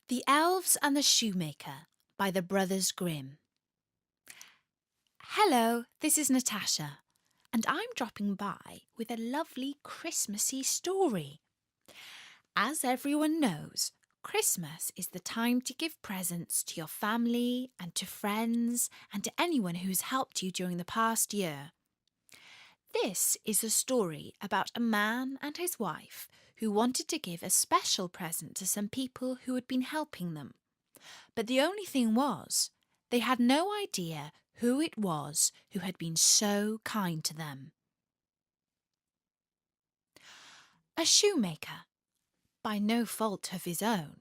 The Elves and the Shoemaker by the Brothers Grimm. Hello, this is Natasha, and I'm dropping by with a lovely Christmassy story. As everyone knows, Christmas is the time to give presents to your family and to friends and to anyone who's helped you during the past year. This is a story about a man and his wife who wanted to give a special present to some people who had been helping them. But the only thing was, they had no idea who it was who had been so kind to them. A shoemaker, by no fault of his own,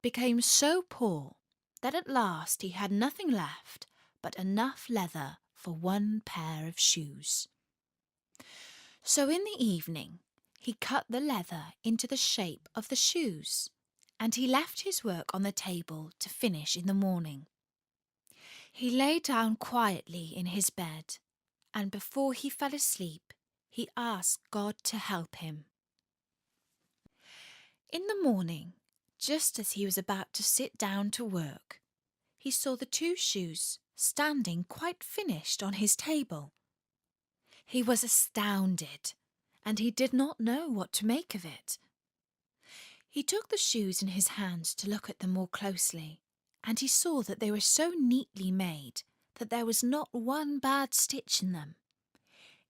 became so poor that at last he had nothing left but enough leather for one pair of shoes. So in the evening he cut the leather into the shape of the shoes, and he left his work on the table to finish in the morning. He lay down quietly in his bed, and before he fell asleep, he asked God to help him. In the morning, just as he was about to sit down to work, he saw the two shoes standing quite finished on his table. He was astounded, and he did not know what to make of it. He took the shoes in his hands to look at them more closely, and he saw that they were so neatly made that there was not one bad stitch in them.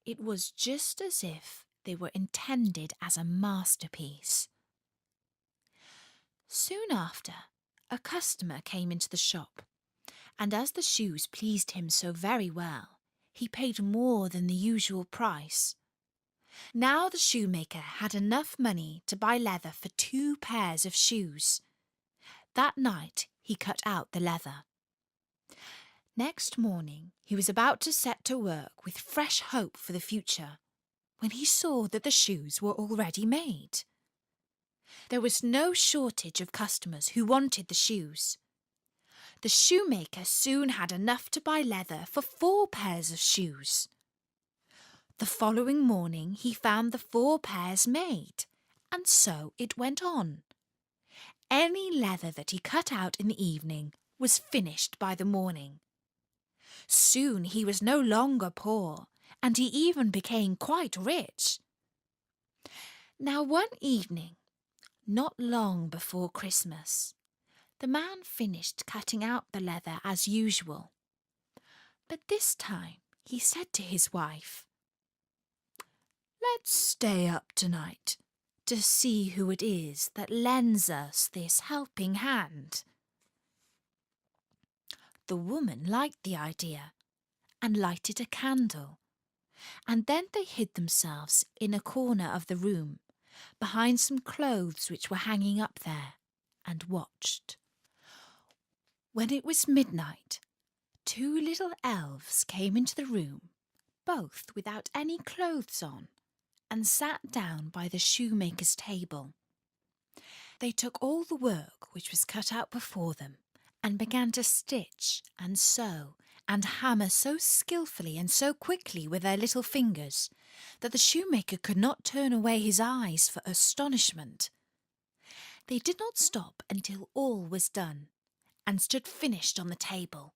It was just as if they were intended as a masterpiece. Soon after, a customer came into the shop, and as the shoes pleased him so very well, he paid more than the usual price. Now the shoemaker had enough money to buy leather for 2 pairs of shoes. That night he cut out the leather. Next morning he was about to set to work with fresh hope for the future, when he saw that the shoes were already made. There was no shortage of customers who wanted the shoes. The shoemaker soon had enough to buy leather for 4 pairs of shoes. The following morning he found the 4 pairs made, and so it went on. Any leather that he cut out in the evening was finished by the morning. Soon he was no longer poor, and he even became quite rich. Now one evening, not long before Christmas, the man finished cutting out the leather as usual. But this time he said to his wife, "Let's stay up tonight to see who it is that lends us this helping hand." The woman liked the idea and lighted a candle, and then they hid themselves in a corner of the room behind some clothes which were hanging up there, and watched. When it was midnight, 2 little elves came into the room, both without any clothes on, and sat down by the shoemaker's table. They took all the work which was cut out before them, and began to stitch and sew and hammer so skillfully and so quickly with their little fingers that the shoemaker could not turn away his eyes for astonishment. They did not stop until all was done, and stood finished on the table,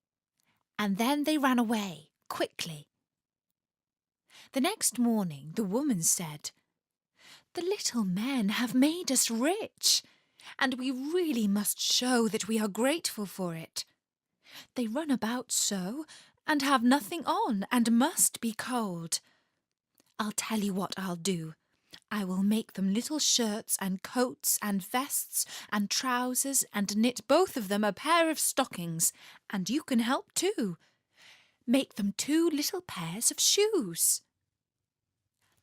and then they ran away quickly. The next morning the woman said, "The little men have made us rich, and we really must show that we are grateful for it. They run about so, and have nothing on, and must be cold. I'll tell you what I'll do. I will make them little shirts and coats and vests and trousers, and knit both of them a pair of stockings, and you can help too. Make them 2 little pairs of shoes."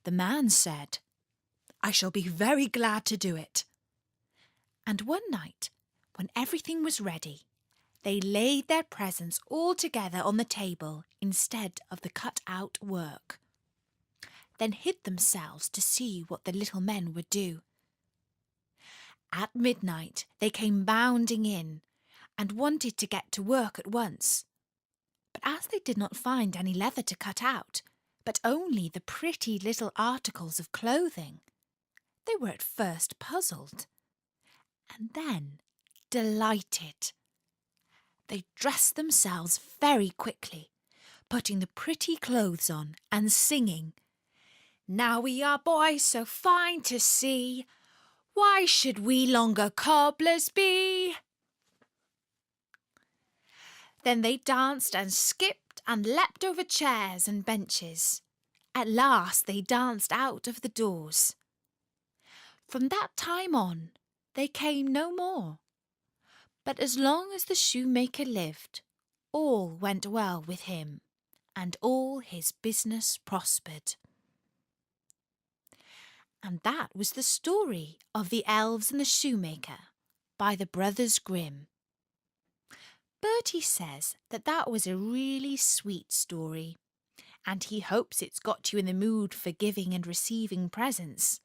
The man said, "I shall be very glad to do it." And one night, when everything was ready, they laid their presents all together on the table instead of the cut-out work, then hid themselves to see what the little men would do. At midnight they came bounding in, and wanted to get to work at once. But as they did not find any leather to cut out, but only the pretty little articles of clothing, they were at first puzzled. And then delighted. They dressed themselves very quickly, putting the pretty clothes on and singing, "Now we are boys so fine to see, why should we longer cobblers be?" Then they danced and skipped and leapt over chairs and benches. At last they danced out of the doors. From that time on, they came no more. But as long as the shoemaker lived, all went well with him, and all his business prospered. And that was the story of the elves and the shoemaker by the Brothers Grimm. Bertie says that that was a really sweet story, and he hopes it's got you in the mood for giving and receiving presents.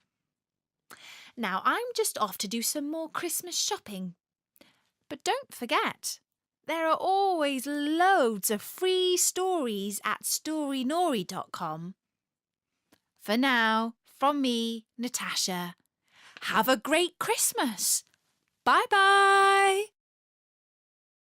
Now I'm just off to do some more Christmas shopping. But don't forget, there are always loads of free stories at storynori.com. For now, from me, Natasha, have a great Christmas. Bye-bye.